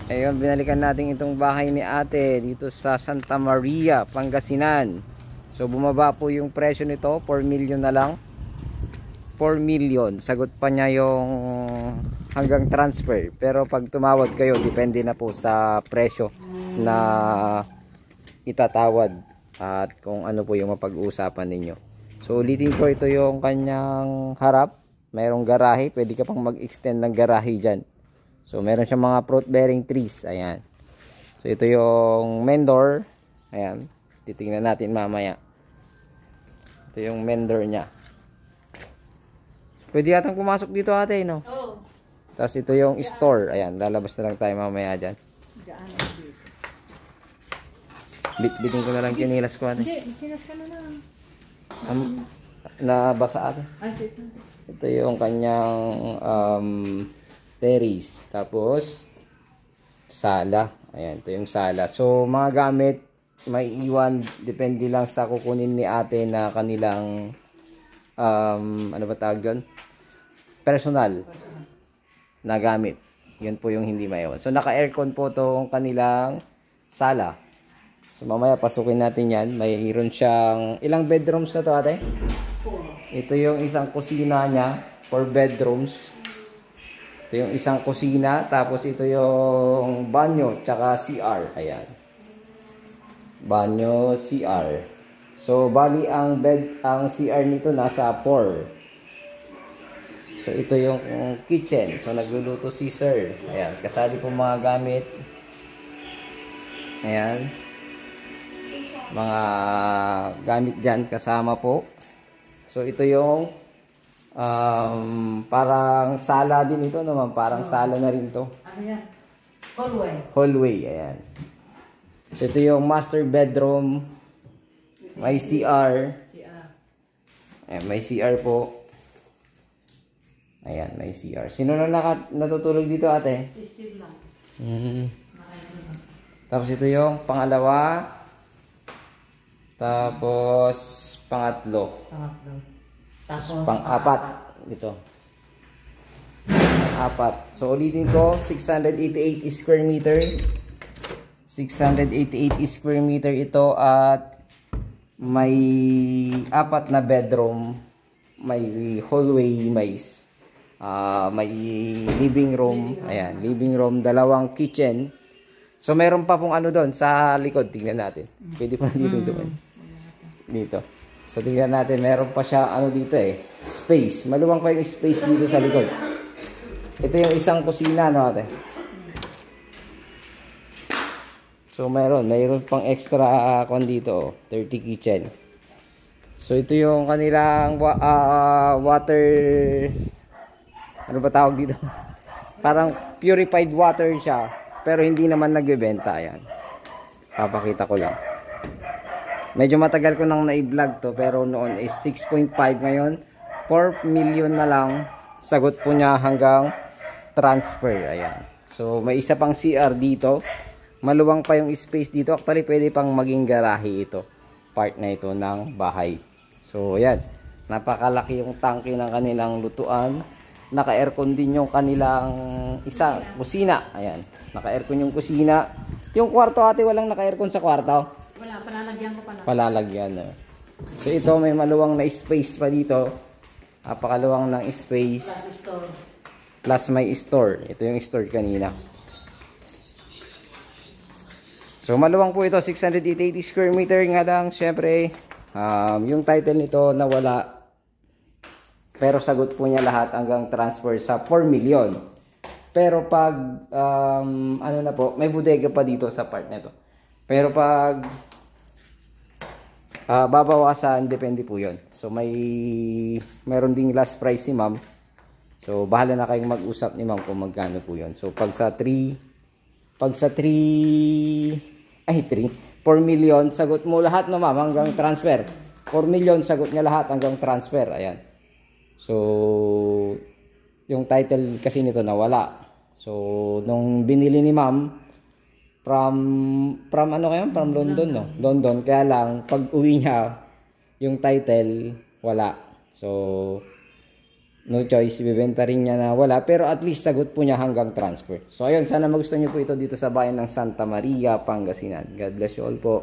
Ayun, binalikan natin itong bahay ni ate dito sa Santa Maria, Pangasinan. So bumaba po yung presyo nito, 4 million na lang. 4 million, sagot pa niya yung hanggang transfer. Pero pag tumawad kayo, depende na po sa presyo na itatawad at kung ano po yung mapag-uusapan ninyo. So ulitin ko, ito yung kanyang harap. Mayroong garahe, pwede ka pang mag-extend ng garahe dyan. So meron siyang mga fruit bearing trees. Ayan. So ito yung main door. Ayan. Titingnan natin mamaya. Ito yung main door niya. Pwede yatang pumasok dito ate, no? Oo. Tapos ito yung store. Ayan. Lalabas na lang tayo mamaya dyan. Bitin ko na lang kinilas ko ate. Hindi, kinilas ka na lang. Nabasa ate. Ito yung kanyang terrace. Tapos sala. Ayan, ito yung sala. So mga gamit may iwan, depende lang sa kukunin ni ate na kanilang ano ba tawag doon? Personal na gamit. Yun po yung hindi maiwan. So naka-aircon po tong kanilang sala. So mamaya pasukin natin yan. Mayroon siyang ilang bedrooms na to ate? 4. Ito yung isang kusina niya, 4 bedrooms. Ito yung isang kusina, tapos ito yung banyo, tsaka CR. Ayan. Banyo, CR. So, bali ang CR nito nasa 4. So, ito yung kitchen. So, nagluluto si sir. Ayan, kasali po mga gamit. Ayan. Mga gamit dyan kasama po. So, ito yung parang sala din ito naman. Parang sala na rin to. Ano yan? Hallway. Hallway, ayan. So, ito yung master bedroom. May CR. Ayan, may CR po. Ayan, may CR. Sino na natutulog dito ate? Si Steve lang. Tapos ito yung pangalawa. Tapos pangatlo. Tapos pang-apat. Ito. Pang-apat. So, ulitin ko. 688 square meter. 688 square meter ito at may 4 na bedroom. May hallway, may living room. Ayan, living room. 2 kitchen. So, meron pa pong ano doon sa likod. Tingnan natin. Pwede pa dito doon. Dito. So, tingnan natin, meron pa siya, ano dito space. Maluwang pa yung space dito sa likod. Ito yung isang kusina, no ate? So, mayroon pang extra dito, 30 kitchen. So, ito yung kanilang water, ano ba tawag dito? Parang purified water siya, pero hindi naman nagbebenta, yan. Papakita ko lang. Medyo matagal ko nang na-vlog to, pero noon is 6.5, ngayon 4 million na lang. Sagot po niya hanggang transfer. Ayan. So may isa pang CR dito. Maluwang pa yung space dito. Actually pwede pang maging garahe ito. Part na ito ng bahay. So ayan. Napakalaki yung tangke ng kanilang lutuan. Naka-aircon din yung kanilang isang kusina. Ayan. Naka-aircon yung kusina. Yung kwarto ate, walang naka-aircon sa kwarto. Wala, palalagyan ko pala. Palalagyan. So ito may maluwang na space pa dito. Napakaluwang ng space. Plus store. Plus may store. Ito yung store kanina. So maluwang po ito. 680 square meter nga lang. Siyempre, yung title nito nawala. Pero sagot po niya lahat hanggang transfer sa 4 million. Pero pag, ano na po, may bodega pa dito sa part nito. Pero pag babawasan, depende po yun. So meron ding last price si ma'am. So bahala na kayong mag-usap ni ma'am kung magkano po yun. So pag sa 4 million, sagot mo lahat no ma'am hanggang transfer. 4 million, sagot niya lahat hanggang transfer. Ayan. So yung title kasi nito nawala. So nung binili ni ma'am, from ano kayo? From London, no? London. Kaya lang, pag uwi niya, yung title, wala. So, No choice, ibibenta rin niya na wala. Pero at least sagot po niya hanggang transfer. So ayun, sana magustuhan niyo po ito dito sa bayan ng Santa Maria, Pangasinan. God bless you all po.